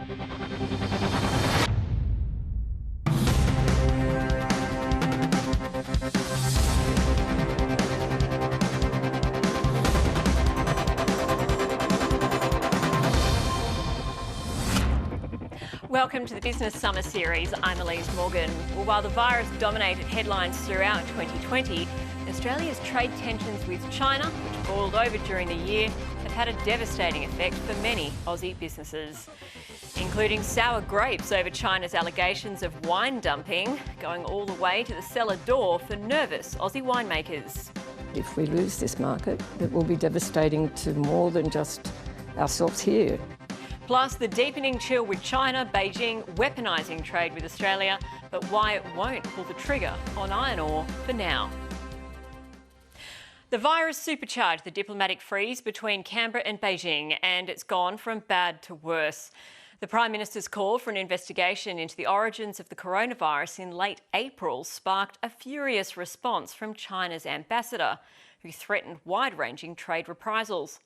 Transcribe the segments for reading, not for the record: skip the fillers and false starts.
Welcome to the Business Summer Series. I'm Elysse Morgan. Well, while the virus dominated headlines throughout 2020, Australia's trade tensions with China, which boiled over during the year, have had a devastating effect for many Aussie businesses, including sour grapes over China's allegations of wine dumping, going all the way to the cellar door for nervous Aussie winemakers. If we lose this market, it will be devastating to more than just ourselves here. Plus, the deepening chill with China, Beijing weaponizing trade with Australia, but why it won't pull the trigger on iron ore for now. The virus supercharged the diplomatic freeze between Canberra and Beijing, and it's gone from bad to worse. The Prime Minister's call for an investigation into the origins of the coronavirus in late April sparked a furious response from China's ambassador, who threatened wide-ranging trade reprisals.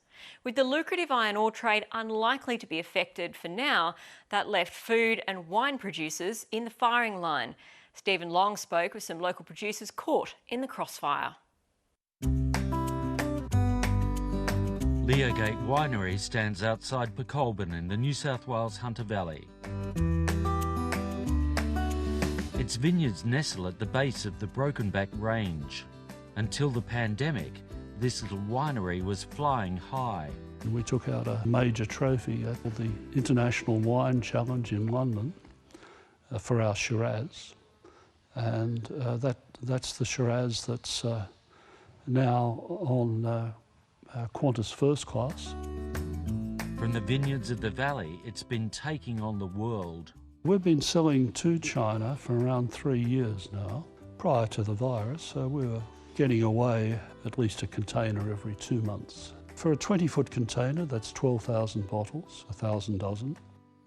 With the lucrative iron ore trade unlikely to be affected for now, that left food and wine producers in the firing line. Stephen Long spoke with some local producers caught in the crossfire. Leogate Winery stands outside Pecolbin in the New South Wales Hunter Valley. Its vineyards nestle at the base of the Brokenback Range. Until the pandemic, this little winery was flying high. We took out a major trophy at the International Wine Challenge in London for our Shiraz, and that's the Shiraz that's now on Qantas First Class. From the vineyards of the valley, it's been taking on the world. We've been selling to China for around 3 years now. Prior to the virus, we were getting away at least a container every 2 months. For a 20-foot container, that's 12,000 bottles, 1,000 dozen.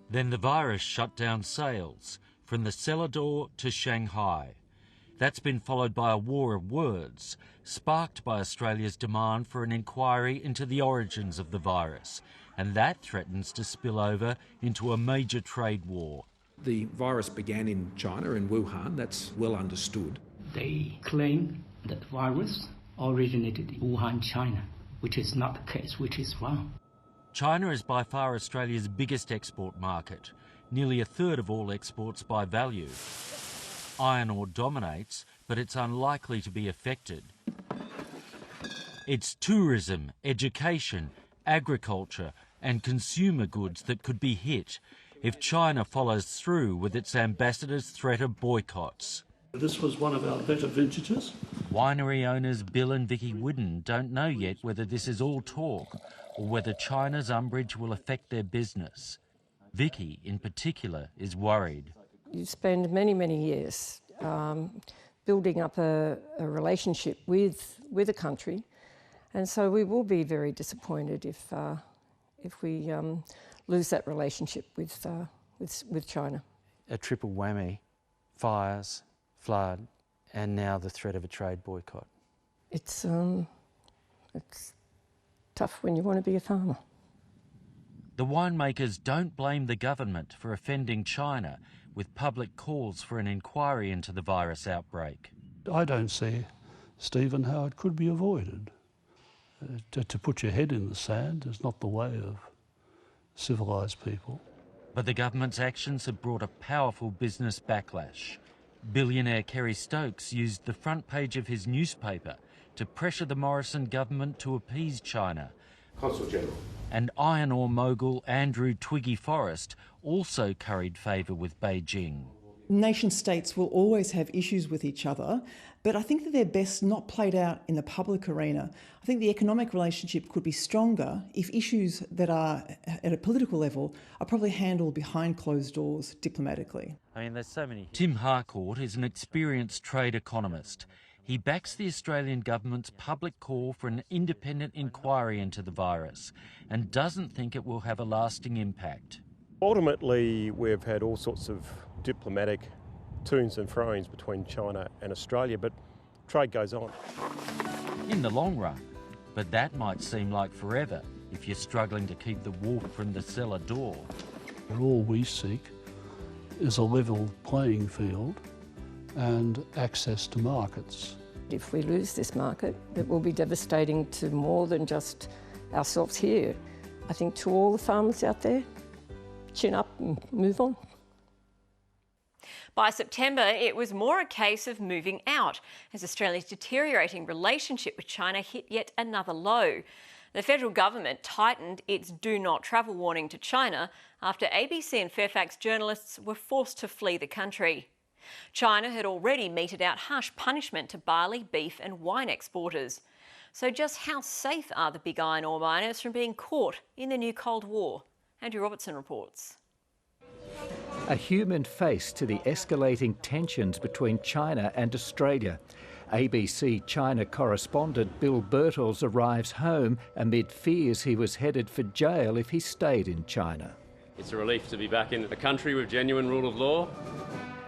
Then the virus shut down sales from the cellar door to Shanghai. That's been followed by a war of words, sparked by Australia's demand for an inquiry into the origins of the virus, and that threatens to spill over into a major trade war. The virus began in China, in Wuhan, that's well understood. They claim that the virus originated in Wuhan, China, which is not the case, which is wrong. China is by far Australia's biggest export market, nearly a third of all exports by value. Iron ore dominates, but it's unlikely to be affected. It's tourism, education, agriculture and consumer goods that could be hit if China follows through with its ambassador's threat of boycotts. This was one of our better vintages. Winery owners Bill and Vicky Whidden don't know yet whether this is all talk or whether China's umbrage will affect their business. Vicky, in particular, is worried. You spend many, many years building up a relationship with a country, and so we will be very disappointed if we lose that relationship with China. A triple whammy: fires, flood, and now the threat of a trade boycott. It's tough when you want to be a farmer. The winemakers don't blame the government for offending China with public calls for an inquiry into the virus outbreak. I don't see, Stephen, how it could be avoided. To put your head in the sand is not the way of civilised people. But the government's actions have brought a powerful business backlash. Billionaire Kerry Stokes used the front page of his newspaper to pressure the Morrison government to appease China. Consul General. And iron ore mogul Andrew Twiggy Forrest also curried favour with Beijing. Nation-states will always have issues with each other, but I think that they're best not played out in the public arena. I think the economic relationship could be stronger if issues that are at a political level are probably handled behind closed doors diplomatically. I mean, there's so many. Tim Harcourt is an experienced trade economist. He backs the Australian government's public call for an independent inquiry into the virus and doesn't think it will have a lasting impact. Ultimately, we've had all sorts of diplomatic to's and fro's between China and Australia, but trade goes on. In the long run, but that might seem like forever if you're struggling to keep the wolf from the cellar door. All we seek is a level playing field and access to markets. If we lose this market, it will be devastating to more than just ourselves here. I think to all the farmers out there, chin up and move on. By September, it was more a case of moving out as Australia's deteriorating relationship with China hit yet another low. The federal government tightened its do not travel warning to China after ABC and Fairfax journalists were forced to flee the country. China had already meted out harsh punishment to barley, beef and wine exporters. So just how safe are the big iron ore miners from being caught in the new Cold War? Andrew Robertson reports. A human face to the escalating tensions between China and Australia. ABC China correspondent Bill Birtles arrives home amid fears he was headed for jail if he stayed in China. It's a relief to be back in a country with genuine rule of law.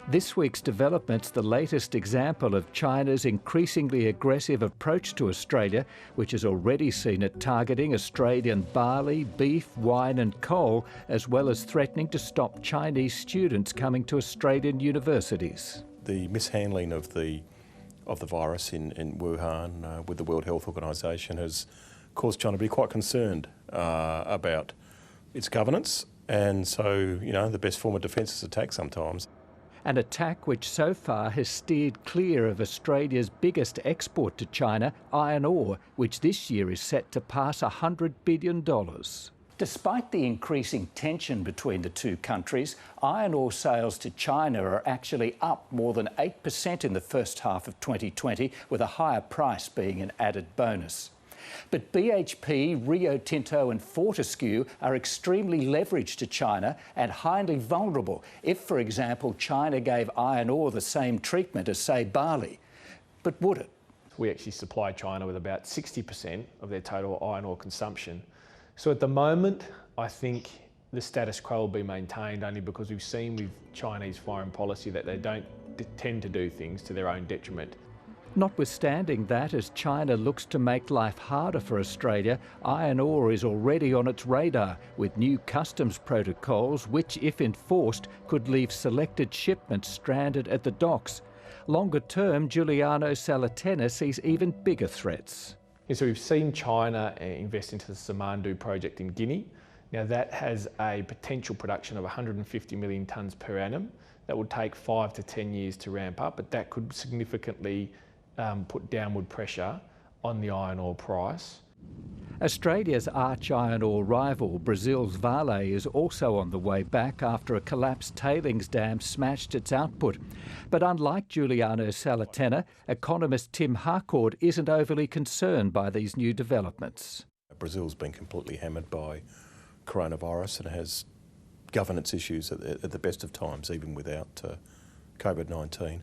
This week's development's the latest example of China's increasingly aggressive approach to Australia, which has already seen it targeting Australian barley, beef, wine and coal, as well as threatening to stop Chinese students coming to Australian universities. The mishandling of the virus in Wuhan with the World Health Organization has caused China to be quite concerned about its governance, and so, you know, the best form of defence is attack sometimes. An attack which so far has steered clear of Australia's biggest export to China, iron ore, which this year is set to pass $100 billion. Despite the increasing tension between the two countries, iron ore sales to China are actually up more than 8% in the first half of 2020, with a higher price being an added bonus. But BHP, Rio Tinto and Fortescue are extremely leveraged to China and highly vulnerable if, for example, China gave iron ore the same treatment as, say, barley. But would it? We actually supply China with about 60% of their total iron ore consumption. So at the moment, I think the status quo will be maintained only because we've seen with Chinese foreign policy that they don't tend to do things to their own detriment. Notwithstanding that, as China looks to make life harder for Australia, iron ore is already on its radar, with new customs protocols which, if enforced, could leave selected shipments stranded at the docks. Longer term, Giuliano Salatena sees even bigger threats. Yeah, so we've seen China invest into the Simandou project in Guinea. Now that has a potential production of 150 million tonnes per annum. That would take 5 to 10 years to ramp up, but that could significantly put downward pressure on the iron ore price. Australia's arch iron ore rival, Brazil's Vale, is also on the way back after a collapsed tailings dam smashed its output. But unlike Giuliano Salatena, economist Tim Harcourt isn't overly concerned by these new developments. Brazil's been completely hammered by coronavirus and has governance issues at the best of times, even without COVID-19.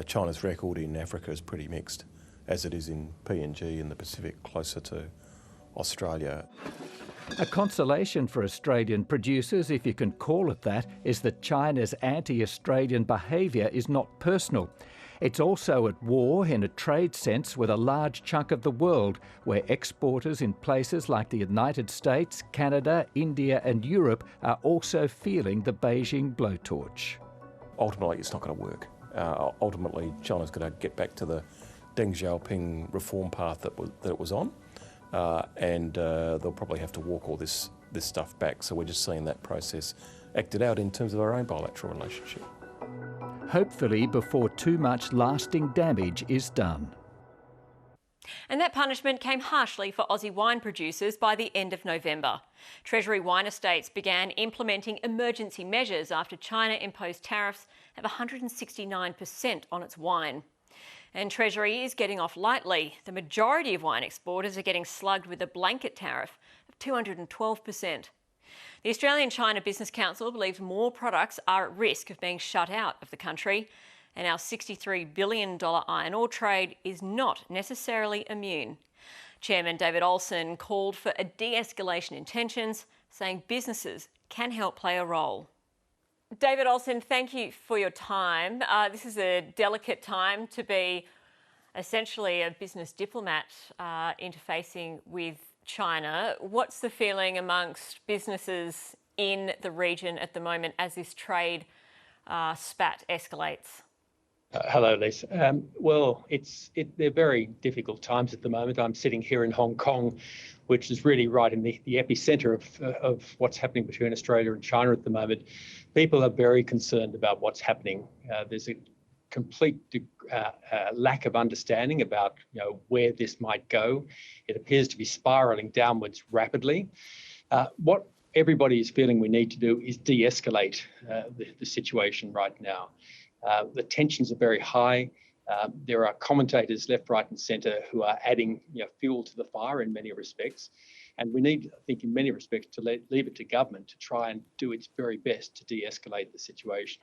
China's record in Africa is pretty mixed, as it is in PNG in the Pacific, closer to Australia. A consolation for Australian producers, if you can call it that, is that China's anti-Australian behaviour is not personal. It's also at war, in a trade sense, with a large chunk of the world, where exporters in places like the United States, Canada, India and Europe are also feeling the Beijing blowtorch. Ultimately, it's not going to work. Ultimately, China's going to get back to the Deng Xiaoping reform path that it was on, and they'll probably have to walk all this stuff back. So we're just seeing that process acted out in terms of our own bilateral relationship. Hopefully before too much lasting damage is done. And that punishment came harshly for Aussie wine producers by the end of November. Treasury Wine Estates began implementing emergency measures after China imposed tariffs of 169% on its wine. And Treasury is getting off lightly. The majority of wine exporters are getting slugged with a blanket tariff of 212%. The Australian-China Business Council believes more products are at risk of being shut out of the country, and our $63 billion iron ore trade is not necessarily immune. Chairman David Olsen called for a de-escalation in tensions, saying businesses can help play a role. David Olsen, thank you for your time. This is a delicate time to be essentially a business diplomat interfacing with China. What's the feeling amongst businesses in the region at the moment as this trade spat escalates? Hello, Elysse. Well, they're very difficult times at the moment. I'm sitting here in Hong Kong, which is really right in the epicentre of what's happening between Australia and China at the moment. People are very concerned about what's happening. There's a complete lack of understanding about where this might go. It appears to be spiralling downwards rapidly. What everybody is feeling we need to do is de-escalate the situation right now. The tensions are very high. There are commentators left, right and centre who are adding fuel to the fire in many respects. And we need, I think, in many respects, to leave it to government to try and do its very best to de-escalate the situation.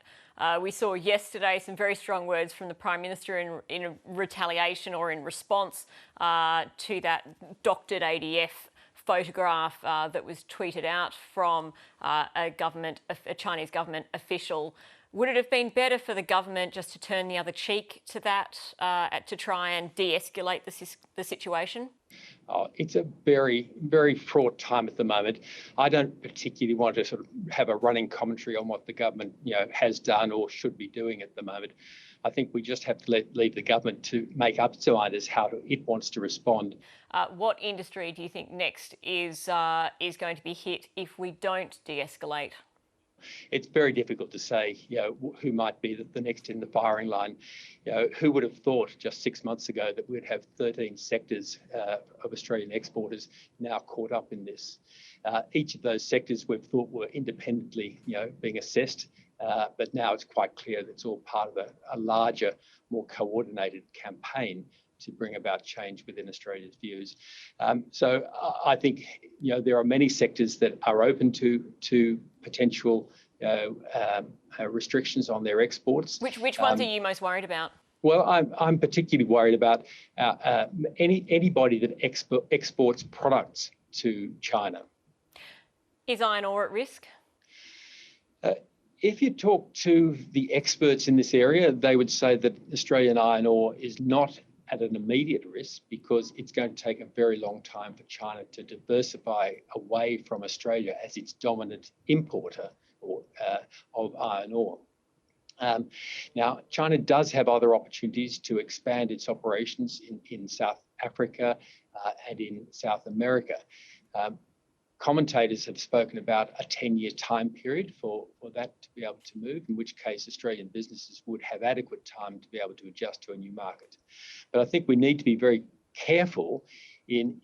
We saw yesterday some very strong words from the Prime Minister in retaliation or in response to that doctored ADF photograph that was tweeted out from a Chinese government official. Would it have been better for the government just to turn the other cheek to that, to try and de-escalate the situation? Oh, it's a very, very fraught time at the moment. I don't particularly want to sort of have a running commentary on what the government has done or should be doing at the moment. I think we just have to leave the government to make up its mind as how it wants to respond. What industry do you think next is going to be hit if we don't de-escalate? It's very difficult to say, who might be the next in the firing line. Who would have thought just 6 months ago that we'd have 13 sectors of Australian exporters now caught up in this? Each of those sectors we've thought were independently, being assessed, but now it's quite clear that it's all part of a larger, more coordinated campaign to bring about change within Australia's views. So I think there are many sectors that are open to potential restrictions on their exports. Which ones are you most worried about? Well, I'm particularly worried about anybody that exports products to China. Is iron ore at risk? If you talk to the experts in this area, they would say that Australian iron ore is not at an immediate risk because it's going to take a very long time for China to diversify away from Australia as its dominant importer of iron ore. Now, China does have other opportunities to expand its operations in South Africa and in South America. Commentators have spoken about a 10-year time period for that to be able to move, in which case Australian businesses would have adequate time to be able to adjust to a new market. But I think we need to be very careful in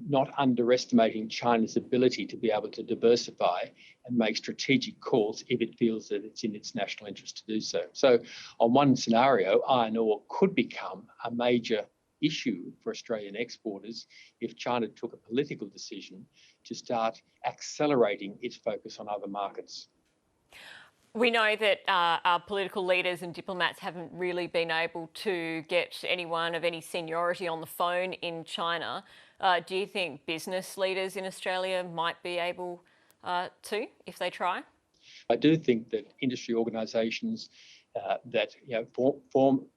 not underestimating China's ability to be able to diversify and make strategic calls if it feels that it's in its national interest to do so. So on one scenario, iron ore could become a major issue for Australian exporters if China took a political decision to start accelerating its focus on other markets. We know that our political leaders and diplomats haven't really been able to get anyone of any seniority on the phone in China. Do you think business leaders in Australia might be able to, if they try? I do think that industry organisations that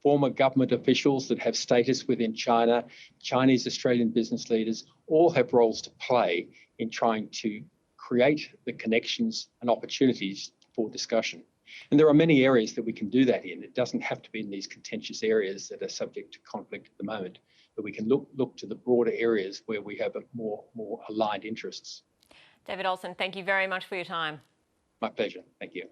former government officials that have status within China, Chinese Australian business leaders, all have roles to play in trying to create the connections and opportunities for discussion. And there are many areas that we can do that in. It doesn't have to be in these contentious areas that are subject to conflict at the moment, but we can look to the broader areas where we have more aligned interests. David Olsen, thank you very much for your time. My pleasure. Thank you.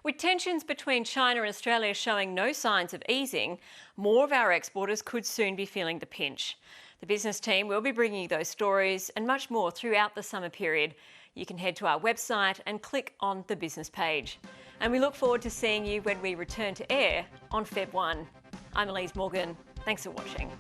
With tensions between China and Australia showing no signs of easing, more of our exporters could soon be feeling the pinch. The business team will be bringing you those stories and much more throughout the summer period. You can head to our website and click on the business page. And we look forward to seeing you when we return to air on Feb 1. I'm Elysse Morgan. Thanks for watching.